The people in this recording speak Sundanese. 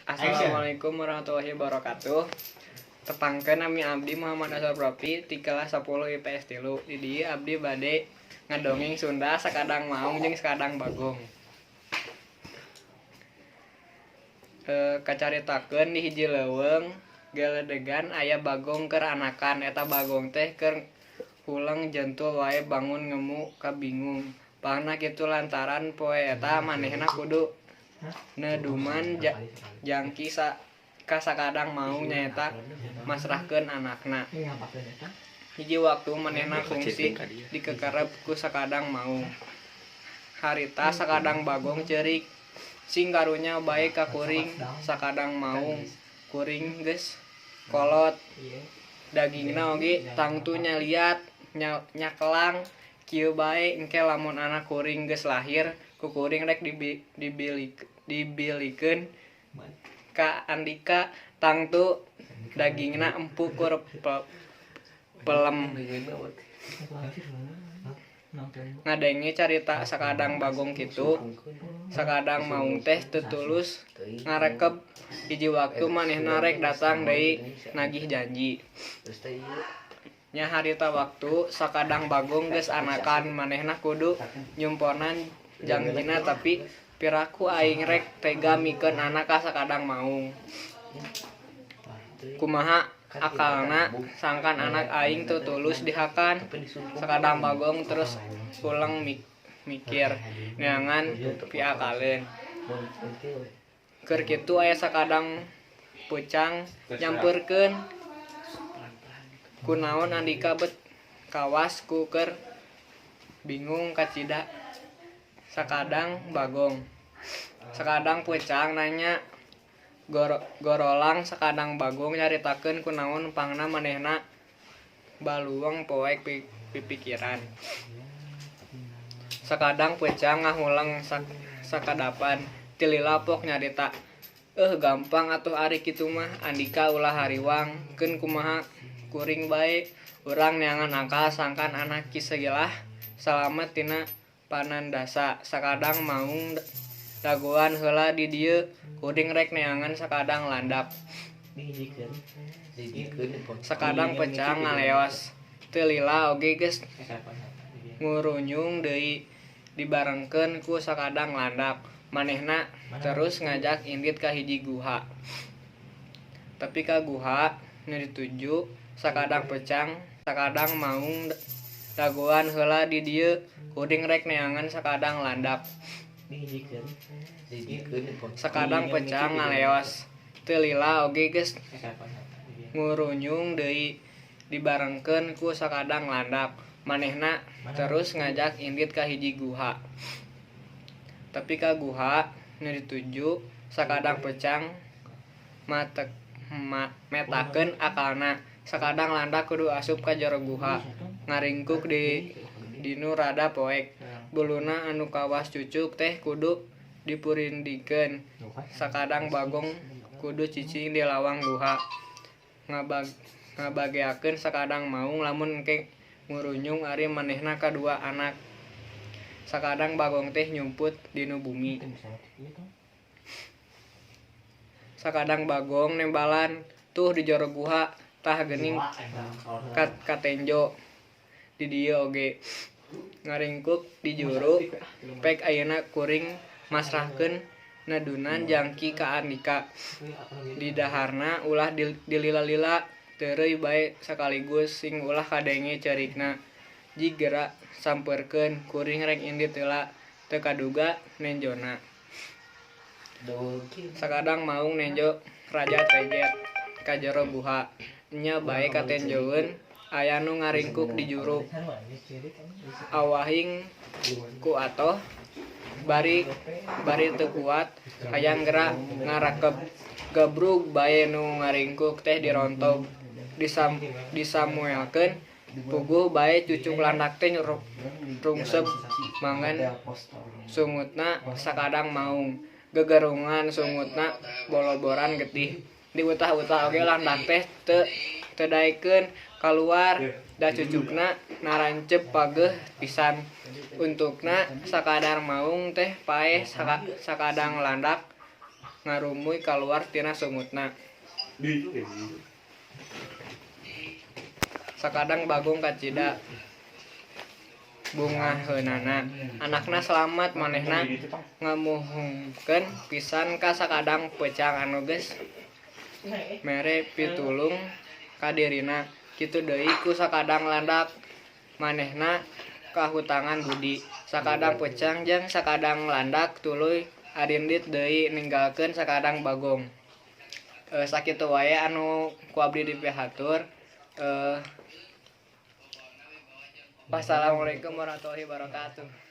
Assalamualaikum warahmatullahi wabarakatuh. Tepangkeun nami abdi Muhammad Asal Profi ti kelas 10 IPS 3. Di dieu abdi bade ngadongeng Sunda sakadang maung jeung sakadang bagong. Kacaritakeun di hiji leuweung geledegan aya bagong keur anakan. Eta bagong teh keur hulang jentul wae bangun ngemu kabingung. Pahna kitu lantaran poe eta manehna kudu neduman jangki ka sakadang maung nyaeta masrahkeun anakna. Hiji waktu manehna fungsi dikekerep ku sakadang maung. Harita sakadang bagong ceurik, sing karunya bae ka kuring sakadang maung. Kuring geus kolot, dagingna oge tangtu nyaliat nyakelang. Kieu bae engke lamun anak kuring geus lahir ku kuring rek dibilikeun ka Andika tangtu dagingna empuk kur pelem. Ngadenge carita sakadang bagong kitu, sakadang maung teh teu tulus ngarekep. Hiji waktu manehna rek datang deui nagih janji. Nya harita waktu sakadang bagong geus anakan, manehna kudu nyumponan janjina tapi piraku aing rek tega mikeun anak ka sakadang maung. Kumaha akalna sangkan anak aing teu tulus dihakan. Sakadang bagong terus ulang mikir neangan piakaleun. Keur kitu aya sakadang pucang nyampeurkeun kunaon Andika bet kawas ku keur bingung kacida sakadang bagong. Sakadang pucang nanya gorolang sakadang bagong nyaritakeun kunaon pangna manehna baluang poek pipikiran. Sakadang pucang ngahulang sakadapan ti lila pok nyarita. Gampang atuh ari kitu mah Andika ulah hariwang. Keun kumaha kuring bae urang neangan akal sangkan anak kisegilah salamet tina panandasa. Sakadang maung dagoan heula di dieu kuring rek neangan sakadang landap. Sakadang pecang ngaleos teu lila oge geus ngurunyung deui dibarengkeun ku sakadang landap. Manehna terus ngajak indit ka hiji guha. Tapi ka guha nu dituju sakadang pecang, sakadang maung dagoan heula di dieu kuring rek neangan sakadang landap. Sakadang pecang ngaleos teu lila oge geus ngurunyung deui dibarengkeun ku sakadang landap. Manehna terus ngajak indit ka hiji guha. Tapi ka guha nu dituju sakadang pecang metakeun akalna. Sakadang landak kudu asup ka jero guha, ngaringkuk dinu rada poek. Buluna anu kawas cucuk teh kudu dipurindikeun. Sakadang bagong kudu cicing di lawang guha. Ngabageakeun sakadang maung lamun engke ngurunyung ari manehna kadua anak. Sakadang bagong teh nyumput dinu bumi. Sakadang bagong nembalan tuh di jero guha tah geuning katenjo di dieu oge. Ngaringkuk di juru pek ayeuna kuring masrahkeun nedunan jangki ka Andika. Di daharna ulah dilila-lila teureui bae sakaligus sing ulah kadenge ceurikna. Jigera sampeurkeun kuring rek indit heula teu kaduga nenjona. Sakadang maung nenjo raja tejet ka jero guha. Nya bae katenjoeun aya nu ngaringkuk di juru. Awahing ku atoh bari teu kuat hayang geura ngarakep. Gabrug bae nu ngaringkuk teh dirontog disamuelkeun. Puguh bae cucuk landak teh rungsep mangan sungutna sakadang maung. Gegerungan sungutna boloboran getih. Diutah-utah oge landak teh teu daekeun kaluar. Da cucukna narancep pageuh pisan. Untukna sakadang maung teh paeh sakadang landak ngarumuy kaluar tina sumutna. Sakadang Bagong kacida bunga heunana anakna selamat manehna ngamuhungkeun pisan ka sakadang pecang anu geus mere pitulung ka dirina. Kitu deui ku sakadang landak manehna kahutangan budi. Sakadang pecang jeung sakadang landak tuluy arindit deui ninggalkeun sakadang Bagong. Sakitu wae anu ku abdi dipihatur. Wassalamualaikum warahmatullahi wabarakatuh.